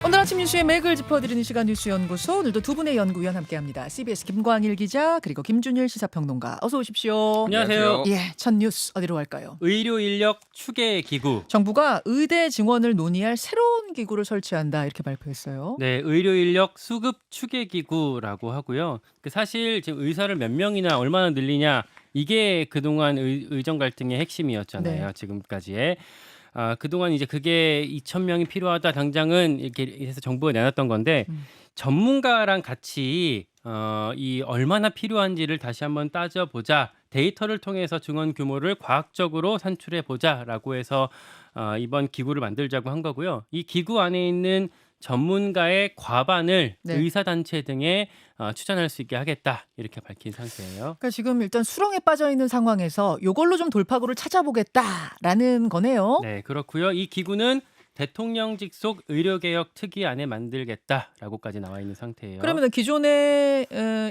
오늘 아침 뉴스의 맥을 짚어드리는 시간 뉴스연구소, 오늘도 두 분의 연구위원 함께합니다. CBS 김광일 기자 그리고 김준일 시사평론가, 어서 오십시오. 안녕하세요. 예, 첫 뉴스 어디로 갈까요? 의료 인력 추계 기구. 정부가 의대 증원을 논의할 새로운 기구를 설치한다, 이렇게 발표했어요. 네, 의료 인력 수급 추계 기구라고 하고요. 사실 지금 의사를 몇 명이나 얼마나 늘리냐, 이게 그동안 의정 갈등의 핵심이었잖아요. 네. 지금까지의. 그동안 이제 그게 2,000명이 필요하다, 당장은 이렇게 해서 정부가 내놨던 건데, 전문가랑 같이 이 얼마나 필요한지를 다시 한번 따져보자, 데이터를 통해서 증원 규모를 과학적으로 산출해 보자라고 해서 이번 기구를 만들자고 한 거고요. 이 기구 안에 있는 전문가의 과반을 네. 의사단체 등에 추천할 수 있게 하겠다, 이렇게 밝힌 상태예요. 그러니까 지금 일단 수렁에 빠져 있는 상황에서 이걸로 좀 돌파구를 찾아보겠다라는 거네요. 네, 그렇고요. 이 기구는 대통령 직속 의료개혁 특위 안에 만들겠다라고까지 나와 있는 상태예요. 그러면 기존에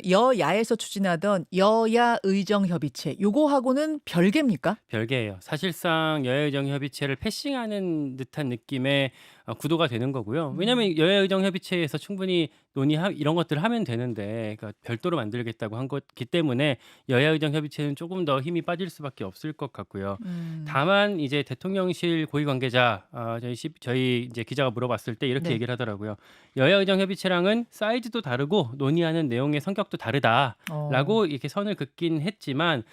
여야에서 추진하던 여야 의정 협의체, 요거하고는 별개입니까? 별개예요. 사실상 여야의정협의체를 패싱하는 듯한 느낌의 구도가 되는 거고요. 왜냐하면 여야의정협의체에서 충분히 이런 것들을 하면 되는데, 그러니까 별도로 만들겠다고 한 것기 때문에 여야의정협의체는 조금 더 힘이 빠질 수밖에 없을 것 같고요. 다만 이제 대통령실 고위 관계자, 저희 이제 기자가 물어봤을 때 이렇게 네. 얘기를 하더라고요. 여야의정협의체랑은 사이즈도 다르고 논의하는 내용의 성격도 다르다라고 이렇게 선을 긋긴 했지만,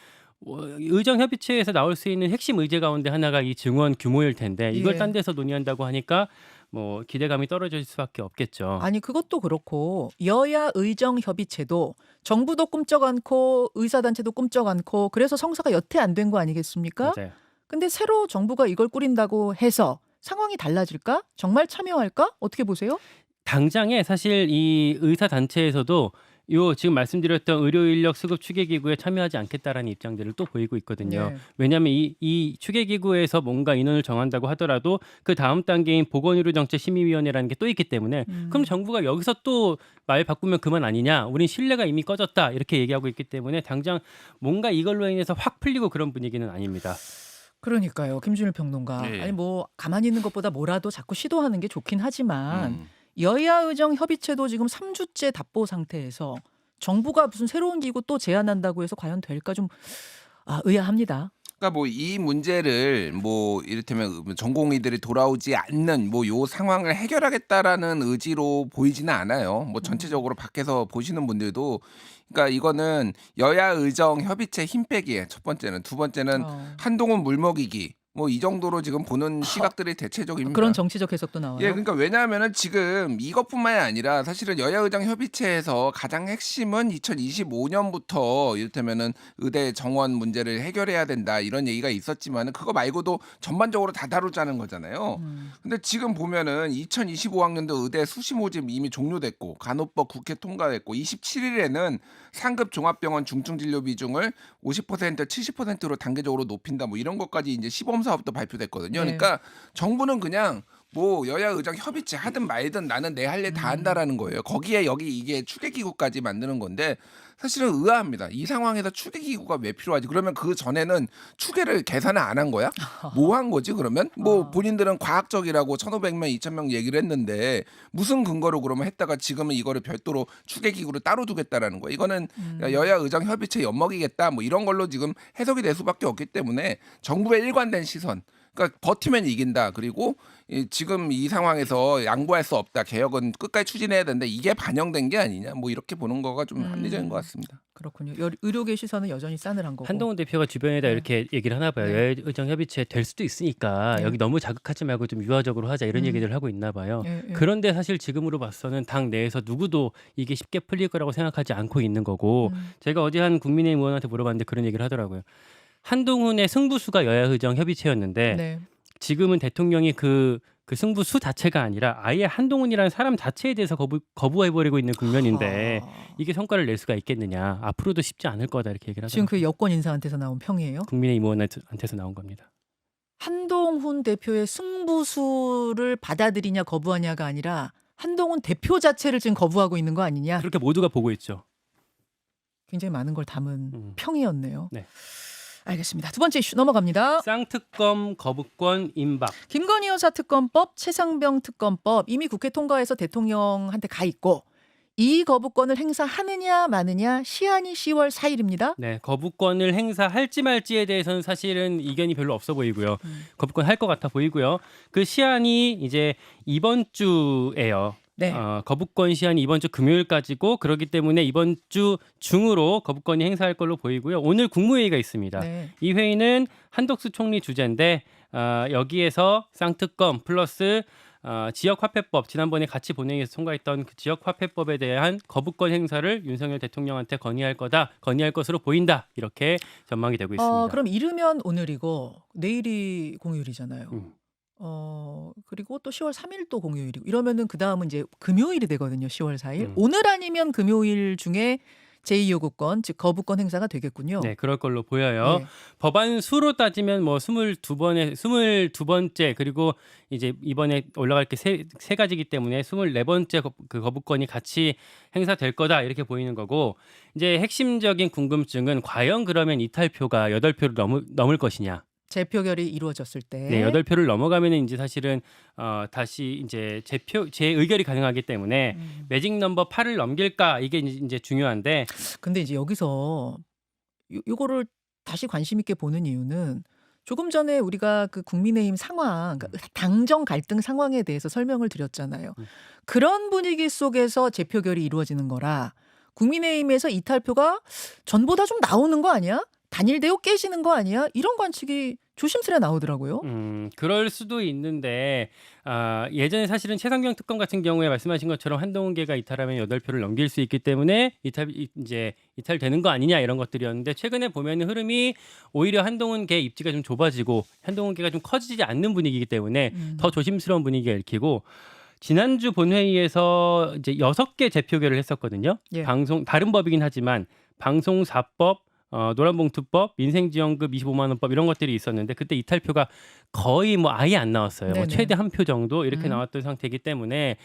의정협의체에서 나올 수 있는 핵심 의제 가운데 하나가 이 증원 규모일 텐데, 이걸 예. 딴 데서 논의한다고 하니까 뭐 기대감이 떨어질 수밖에 없겠죠. 아니, 그것도 그렇고 여야 의정 협의체도 정부도 꿈쩍 않고 의사단체도 꿈쩍 않고, 그래서 성사가 여태 안 된 거 아니겠습니까? 맞아요. 근데 새로 정부가 이걸 꾸린다고 해서 상황이 달라질까? 정말 참여할까? 어떻게 보세요? 당장에 사실 이 의사단체에서도 지금 말씀드렸던 의료인력 수급 추계기구에 참여하지 않겠다라는 입장들을 또 보이고 있거든요. 네. 왜냐하면 이 추계기구에서 뭔가 인원을 정한다고 하더라도 그 다음 단계인 보건의료정책심의위원회라는 게 또 있기 때문에, 그럼 정부가 여기서 또 말 바꾸면 그만 아니냐, 우린 신뢰가 이미 꺼졌다, 이렇게 얘기하고 있기 때문에 당장 뭔가 이걸로 인해서 확 풀리고 그런 분위기는 아닙니다. 그러니까요, 김준일 평론가. 네. 아니, 뭐 가만히 있는 것보다 뭐라도 자꾸 시도하는 게 좋긴 하지만 여야 의정 협의체도 지금 3주째 답보 상태에서 정부가 무슨 새로운 기구 또 제안한다고 해서 과연 될까, 좀 의아합니다. 그러니까 뭐 이 문제를 뭐 이를테면 전공의들이 돌아오지 않는 뭐 요 상황을 해결하겠다라는 의지로 보이지는 않아요. 뭐 전체적으로 밖에서 보시는 분들도, 그러니까 이거는 여야 의정 협의체 힘 빼기에 첫 번째는, 두 번째는 한동훈 물먹이기, 뭐 이 정도로 지금 보는 시각들이 대체적입니다. 그런 정치적 해석도 나와요. 예, 그러니까 왜냐하면은 지금 이것뿐만이 아니라 사실은 여야의정 협의체에서 가장 핵심은 2025년부터 이를테면은 의대 정원 문제를 해결해야 된다, 이런 얘기가 있었지만은 그거 말고도 전반적으로 다 다루자는 거잖아요. 근데 지금 보면은 2025학년도 의대 수시 모집 이미 종료됐고, 간호법 국회 통과됐고, 27일에는 상급 종합병원 중증 진료 비중을 50% 70%로 단계적으로 높인다, 뭐 이런 것까지 이제 시범 사업도 발표됐거든요. 네. 그러니까 정부는 그냥 뭐 여야 의정 협의체 하든 말든 나는 내 할 일 다 한다라는 거예요. 거기에 여기 이게 추계기구까지 만드는 건데, 사실은 의아합니다. 이 상황에서 추계기구가 왜 필요하지? 그러면 그 전에는 추계를 계산을 안 한 거야? 뭐 한 거지 그러면? 뭐 본인들은 과학적이라고 1,500명, 2,000명 얘기를 했는데 무슨 근거로 그러면 했다가 지금은 이거를 별도로 추계기구를 따로 두겠다라는 거야. 이거는 여야 의정 협의체 엿먹이겠다, 뭐 이런 걸로 지금 해석이 될 수밖에 없기 때문에 정부의 일관된 시선, 그러니까 버티면 이긴다, 그리고 지금 이 상황에서 양보할 수 없다, 개혁은 끝까지 추진해야 된다, 이게 반영된 게 아니냐, 뭐 이렇게 보는 거가 좀 합리적인 것 같습니다. 그렇군요. 의료계 시선은 여전히 싸늘한 거고. 한동훈 대표가 주변에다 네. 이렇게 얘기를 하나 봐요. 네. 여야의정협의체 될 수도 있으니까 네. 여기 너무 자극하지 말고 좀 유화적으로 하자, 이런 얘기를 하고 있나 봐요. 예, 예. 그런데 사실 지금으로 봐서는 당 내에서 누구도 이게 쉽게 풀릴 거라고 생각하지 않고 있는 거고, 제가 어제 한 국민의힘 의원한테 물어봤는데 그런 얘기를 하더라고요. 한동훈의 승부수가 여야의정협의체였는데 네. 지금은 대통령이 그 승부수 자체가 아니라 아예 한동훈이라는 사람 자체에 대해서 거부해버리고 있는 국면인데 이게 성과를 낼 수가 있겠느냐, 앞으로도 쉽지 않을 거다, 이렇게 얘기를 지금 하더라고요. 그 여권 인사한테서 나온 평이에요? 국민의힘 의원한테서 나온 겁니다. 한동훈 대표의 승부수를 받아들이냐 거부하냐가 아니라 한동훈 대표 자체를 지금 거부하고 있는 거 아니냐? 그렇게 모두가 보고 있죠. 굉장히 많은 걸 담은 음. 평이었네요. 네. 알겠습니다. 두 번째 이슈 넘어갑니다. 쌍특검 거부권 임박. 김건희 여사 특검법, 최상병 특검법 이미 국회 통과해서 대통령한테 가 있고 이 거부권을 행사하느냐 마느냐 시한이 10월 4일입니다. 네, 거부권을 행사할지 말지에 대해서는 사실은 이견이 별로 없어 보이고요. 거부권 할 것 같아 보이고요. 그 시한이 이제 이번 주예요. 네. 거부권 시한이 이번 주 금요일까지고 그렇기 때문에 이번 주 중으로 거부권이 행사할 걸로 보이고요. 오늘 국무회의가 있습니다. 네. 이 회의는 한덕수 총리 주재인데 여기에서 쌍특검 플러스 지역화폐법 지난번에 같이 본회의에서 통과했던 그 지역화폐법에 대한 거부권 행사를 윤석열 대통령한테 건의할 것으로 보인다 이렇게 전망이 되고 있습니다. 그럼 이르면 오늘이고 내일이 공휴일이잖아요. 음. 그리고 또 10월 3일 또 공휴일이고 이러면은 그 다음은 이제 금요일이 되거든요. 10월 4일. 음. 오늘 아니면 금요일 중에 제2요구권 즉 거부권 행사가 되겠군요. 네, 그럴 걸로 보여요. 네. 법안 수로 따지면 뭐 22번째 그리고 이제 이번에 올라갈 게 세 가지이기 때문에 24번째 그 거부권이 같이 행사될 거다 이렇게 보이는 거고 이제 핵심적인 궁금증은 과연 그러면 이탈표가 8표를 넘을 것이냐. 재표결이 이루어졌을 때. 네, 8표를 넘어가면은 이제 사실은 다시 이제 재의결이 가능하기 때문에 매직 넘버 8을 넘길까 이게 이제 중요한데 근데 이제 여기서 요거를 다시 관심 있게 보는 이유는 조금 전에 우리가 그 국민의힘 상황, 그러니까 당정 갈등 상황에 대해서 설명을 드렸잖아요. 그런 분위기 속에서 재표결이 이루어지는 거라 국민의힘에서 이탈표가 전보다 좀 나오는 거 아니야? 단일 대우 깨지는 거 아니야? 이런 관측이 조심스레 나오더라고요. 그럴 수도 있는데 예전에 사실은 최상병 특검 같은 경우에 말씀하신 것처럼 한동훈계가 이탈하면 8표를 넘길 수 있기 때문에 이탈되는 거 아니냐 이런 것들이었는데 최근에 보면은 흐름이 오히려 한동훈계 입지가 좀 좁아지고 한동훈계가 좀 커지지 않는 분위기이기 때문에 더 조심스러운 분위기가 읽히고 지난주 본회의에서 이제 6개 재표결을 했었거든요. 예. 다른 법이긴 하지만 방송사법 노란봉투법, 민생지원금 25만 원법 이런 것들이 있었는데 그때 이탈표가 거의 뭐 아예 안 나왔어요. 뭐 네네. 최대 한 표 정도 이렇게 나왔던 상태이기 때문에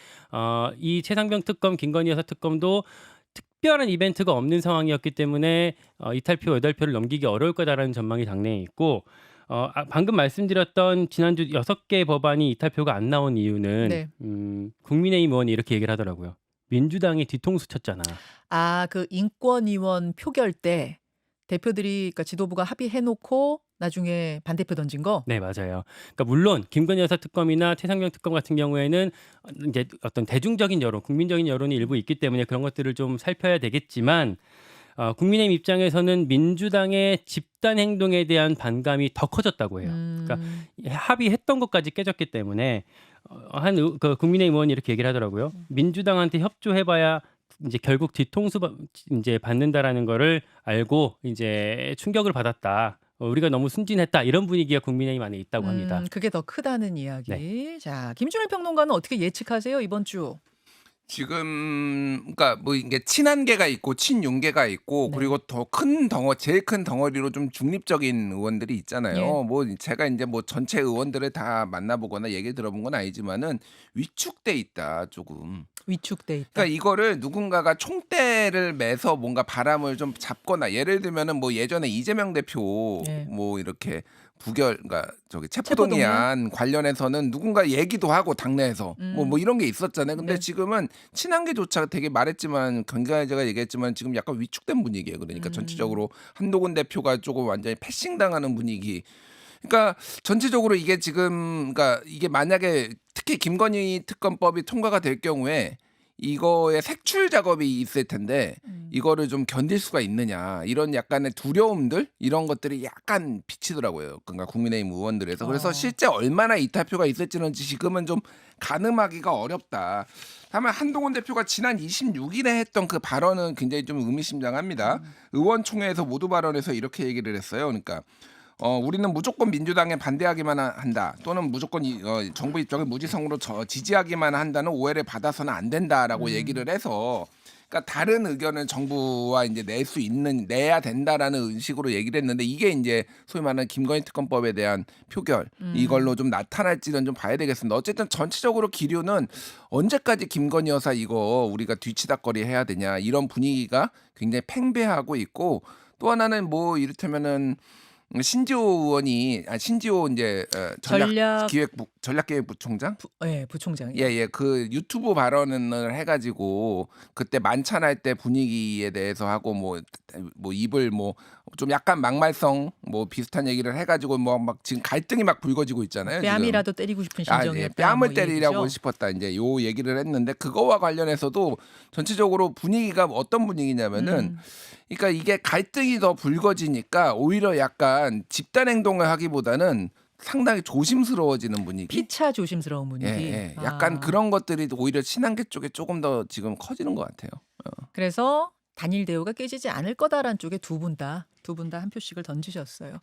이 최상병 특검, 김건희 여사 특검도 특별한 이벤트가 없는 상황이었기 때문에 이탈표 8표를 넘기기 어려울 거다라는 전망이 당내에 있고 방금 말씀드렸던 지난주 6개 법안이 이탈표가 안 나온 이유는 네. 국민의힘 의원이 이렇게 얘기를 하더라고요. 민주당이 뒤통수 쳤잖아. 그 인권위원 표결 때 대표들이 그러니까 지도부가 합의해놓고 나중에 반대표 던진 거. 네, 맞아요. 그러니까 물론 김건희 여사 특검이나 최상병 특검 같은 경우에는 이제 어떤 대중적인 여론, 국민적인 여론이 일부 있기 때문에 그런 것들을 좀 살펴야 되겠지만 국민의힘 입장에서는 민주당의 집단 행동에 대한 반감이 더 커졌다고 해요. 그러니까 합의했던 것까지 깨졌기 때문에 그 국민의힘 의원이 이렇게 얘기를 하더라고요. 민주당한테 협조해봐야 이제 결국 뒤통수 이제 받는다라는 거를 알고 이제 충격을 받았다. 우리가 너무 순진했다 이런 분위기가 국민의힘 안에 있다고 합니다. 그게 더 크다는 이야기. 네. 자, 김준일 평론가는 어떻게 예측하세요 이번 주? 지금 그러니까 뭐 이게 친한계가 있고 친윤계가 있고 네. 그리고 더 제일 큰 덩어리로 좀 중립적인 의원들이 있잖아요. 예. 뭐 제가 이제 뭐 전체 의원들을 다 만나보거나 얘기 들어본 건 아니지만은 위축돼 있다 조금. 위축돼 있다. 그러니까 이거를 누군가가 총대를 매서 뭔가 바람을 좀 잡거나 예를 들면은 뭐 예전에 이재명 대표 예. 뭐 이렇게 그러니까 저기 체포동의안 관련해서는 누군가 얘기도 하고 당내에서 뭐 이런 게 있었잖아요. 근데 네. 지금은 친한계조차 되게 말했지만 경제가 얘기했지만 지금 약간 위축된 분위기예요. 그러니까 전체적으로 한동훈 대표가 조금 완전히 패싱당하는 분위기. 그러니까 전체적으로 이게 지금 그러니까 이게 만약에 특히 김건희 특검법이 통과가 될 경우에 이거의 색출 작업이 있을 텐데 이거를 좀 견딜 수가 있느냐 이런 약간의 두려움들 이런 것들이 약간 비치더라고요. 그러니까 국민의힘 의원들에서 그래서 실제 얼마나 이탈표가 있을지는 지금은 좀 가늠하기가 어렵다. 다만 한동훈 대표가 지난 26일에 했던 그 발언은 굉장히 좀 의미심장합니다. 의원총회에서 모두 발언에서 이렇게 얘기를 했어요. 그러니까 우리는 무조건 민주당에 반대하기만 한다. 또는 무조건 정부 입장을 무지성으로 지지하기만 한다는 오해를 받아서는 안 된다라고 얘기를 해서 그러니까 다른 의견을 정부와 이제 내야 된다라는 식으로 얘기를 했는데 이게 이제 소위 말하는 김건희 특검법에 대한 표결 이걸로 좀 나타날지는 좀 봐야 되겠습니다. 어쨌든 전체적으로 기류는 언제까지 김건희 여사 이거 우리가 뒤치다거리 해야 되냐 이런 분위기가 굉장히 팽배하고 있고 또 하나는 뭐 이를테면은 신지호 의원이 신지호 이제 전략기획부총장 부총장이. 예예 그 유튜브 발언을 해가지고 그때 만찬할 때 분위기에 대해서 하고 뭐 입을 뭐 좀 약간 막말성 뭐 비슷한 얘기를 해가지고 뭐 막 지금 갈등이 막 불거지고 있잖아요. 뺨이라도 때리고 싶은 심정이었다. 뺨을 뭐 때리려고 얘기죠. 싶었다 이제 요 얘기를 했는데 그거와 관련해서도 전체적으로 분위기가 어떤 분위기냐면은 그러니까 이게 갈등이 더 불거지니까 오히려 약간 집단 행동을 하기보다는 상당히 조심스러워지는 분위기. 피차 조심스러운 분위기. 예. 약간 그런 것들이 오히려 친한계 쪽에 조금 더 지금 커지는 것 같아요. 그래서 단일 대우가 깨지지 않을 거다라는 쪽에 두 분 다 한 표씩을 던지셨어요.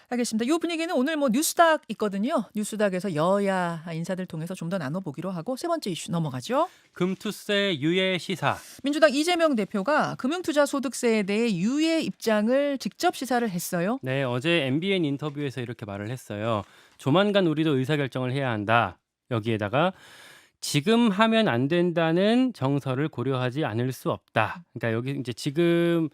알겠습니다. 이 분위기는 오늘 뭐 뉴스닥 있거든요. 뉴스닥에서 여야 인사들 통해서 좀 더 나눠보기로 하고 세 번째 이슈 넘어가죠. 금투세 유예 시사. 민주당 이재명 대표가 금융투자소득세에 대해 유예 입장을 직접 시사를 했어요. 네, 어제 MBN 인터뷰에서 이렇게 말을 했어요. 조만간 우리도 의사결정을 해야 한다. 여기에다가 지금 하면 안 된다는 정서를 고려하지 않을 수 없다. 그러니까 여기 이제 지금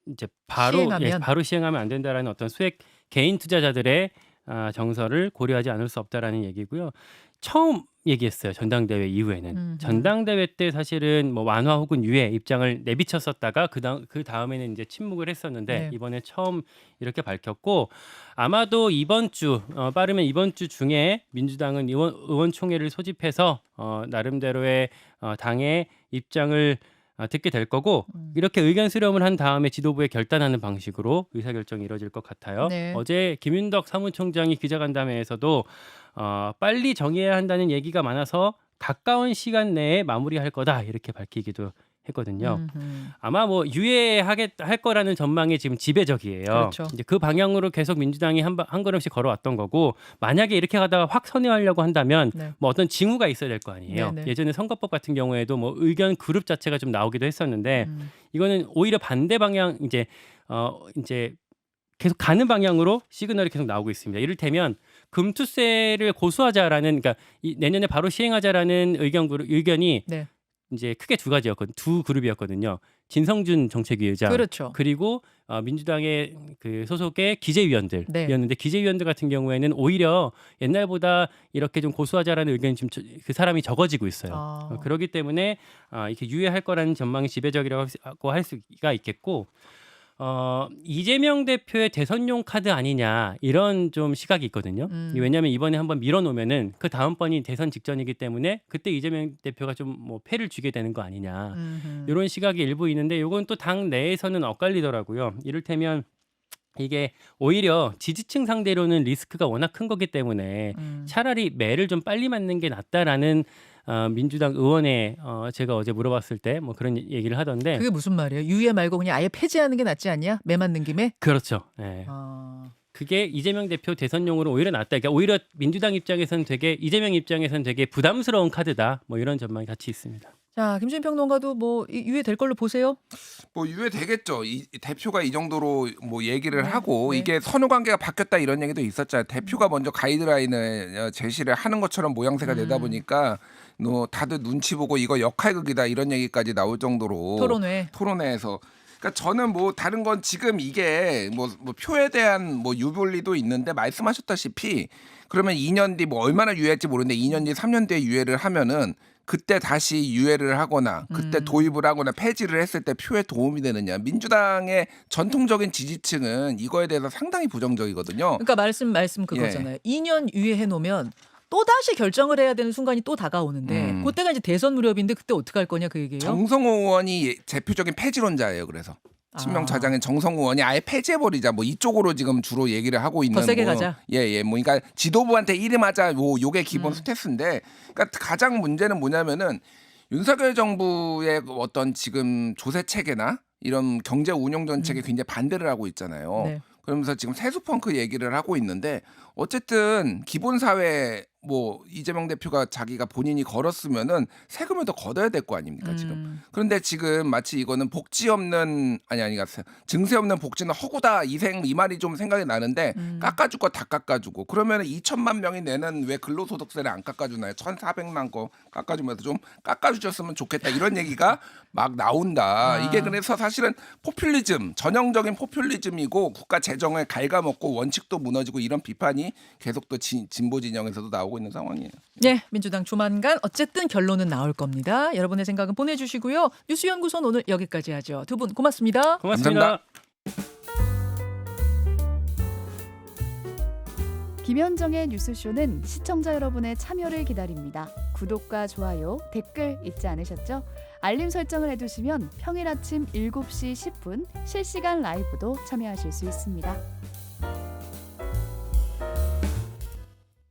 이제 바로 시행하면 안 된다라는 어떤 수액 개인 투자자들의 정서를 고려하지 않을 수 없다라는 얘기고요. 처음 얘기했어요. 전당대회 이후에는. 전당대회 때 사실은 뭐 완화 혹은 유예 입장을 내비쳤었다가 그 다음에는 이제 침묵을 했었는데 네. 이번에 처음 이렇게 밝혔고 아마도 이번 주 빠르면 이번 주 중에 민주당은 의원총회를 소집해서 나름대로의 당의 입장을 듣게 될 거고 이렇게 의견 수렴을 한 다음에 지도부에 결단하는 방식으로 의사결정이 이루어질 것 같아요. 네. 어제 김윤덕 사무총장이 기자간담회에서도 빨리 정해야 한다는 얘기가 많아서 가까운 시간 내에 마무리할 거다 이렇게 밝히기도 했거든요. 아마 뭐 유예할 거라는 전망이 지금 지배적이에요. 그렇죠. 이제 그 방향으로 계속 민주당이 한 걸음씩 걸어왔던 거고 만약에 이렇게 가다가 확 선회하려고 한다면 네. 뭐 어떤 징후가 있어야 될 거 아니에요. 네네. 예전에 선거법 같은 경우에도 뭐 의견 그룹 자체가 좀 나오기도 했었는데 이거는 오히려 반대 방향 이제 계속 가는 방향으로 시그널이 계속 나오고 있습니다. 이를테면 금투세를 고수하자라는 그러니까 내년에 바로 시행하자라는 의견이 네. 이제 크게 두 그룹이었거든요. 진성준 정책위 의장 그렇죠. 그리고 민주당의 그 소속의 기재위원들이었는데 네. 기재위원들 같은 경우에는 오히려 옛날보다 이렇게 좀 고수하자라는 의견이 좀 그 사람이 적어지고 있어요. 그렇기 때문에 이렇게 유예할 거라는 전망이 지배적이라고 할 수가 있겠고 이재명 대표의 대선용 카드 아니냐 이런 좀 시각이 있거든요. 왜냐하면 이번에 한번 밀어놓으면은 그 다음번이 대선 직전이기 때문에 그때 이재명 대표가 좀 뭐 패를 쥐게 되는 거 아니냐 이런 시각이 일부 있는데 이건 또 당 내에서는 엇갈리더라고요. 이를테면 이게 오히려 지지층 상대로는 리스크가 워낙 큰 거기 때문에 차라리 매를 좀 빨리 맞는 게 낫다라는 민주당 의원의 제가 어제 물어봤을 때 뭐 그런 얘기를 하던데 그게 무슨 말이에요? 유예 말고 그냥 아예 폐지하는 게 낫지 않냐? 매 맞는 김에? 그렇죠. 네. 그게 이재명 대표 대선용으로 오히려 낫다. 그러니까 오히려 민주당 입장에서는 이재명 입장에서는 되게 부담스러운 카드다. 뭐 이런 전망이 같이 있습니다. 자, 김수인 평론가도 뭐 유예될 걸로 보세요? 뭐 유예되겠죠. 이 대표가 이 정도로 뭐 얘기를 하고 네. 이게 선후 관계가 바뀌었다 이런 얘기도 있었잖아요. 대표가 먼저 가이드라인을 제시를 하는 것처럼 모양새가 되다 보니까 다들 눈치 보고 이거 역할극이다 이런 얘기까지 나올 정도로 토론회에서 그러니까 저는 뭐 다른 건 지금 이게 뭐 표에 대한 뭐 유불리도 있는데 말씀하셨다시피 그러면 2년 뒤 뭐 얼마나 유예할지 모르는데 2년 뒤 3년 뒤에 유예를 하면은 그때 다시 유예를 하거나 그때 도입을 하거나 폐지를 했을 때 표에 도움이 되느냐. 민주당의 전통적인 지지층은 이거에 대해서 상당히 부정적이거든요. 그러니까 말씀 그거잖아요. 2년 유예해 놓으면 또 다시 결정을 해야 되는 순간이 또 다가오는데 그때가 이제 대선 무렵인데 그때 어떻게 할 거냐 그 얘기예요. 정성호 의원이 대표적인 폐지론자예요. 그래서 친명 자장인 정성호 의원이 아예 폐지해버리자 뭐 이쪽으로 지금 주로 얘기를 하고 있는 더 세게 가자. 예. 뭐 그러니까 지도부한테 이름하자 요게 기본 스탠스인데 그러니까 가장 문제는 뭐냐면은 윤석열 정부의 어떤 지금 조세 체계나 이런 경제 운영 정책에 굉장히 반대를 하고 있잖아요. 네. 그러면서 지금 세수 펑크 얘기를 하고 있는데 어쨌든 기본 사회 뭐 이재명 대표가 자기가 본인이 걸었으면은 세금을 더 걷어야 될 거 아닙니까 지금. 그런데 지금 마치 이거는 복지 없는 아니 증세 없는 복지는 허구다 이 말이 좀 생각이 나는데 깎아줄 거 다 깎아주고 그러면 2천만 명이 내는 왜 근로소득세를 안 깎아주나요? 1,400만 거 깎아주면서 좀 깎아주셨으면 좋겠다 이런 얘기가 막 나온다. 이게 그래서 사실은 포퓰리즘 전형적인 포퓰리즘이고 국가 재정을 갉아먹고 원칙도 무너지고 이런 비판이 계속 또 진보 진영에서도 나오고 있는 상황이에요. 네, 민주당 조만간 어쨌든 결론은 나올 겁니다. 여러분의 생각은 보내주시고요. 뉴스연구소는 오늘 여기까지 하죠. 두 분 고맙습니다. 고맙습니다. 김현정의 뉴스쇼는 시청자 여러분의 참여를 기다립니다. 구독과 좋아요, 댓글 잊지 않으셨죠? 알림 설정을 해두시면 평일 아침 7시 10분 실시간 라이브도 참여하실 수 있습니다.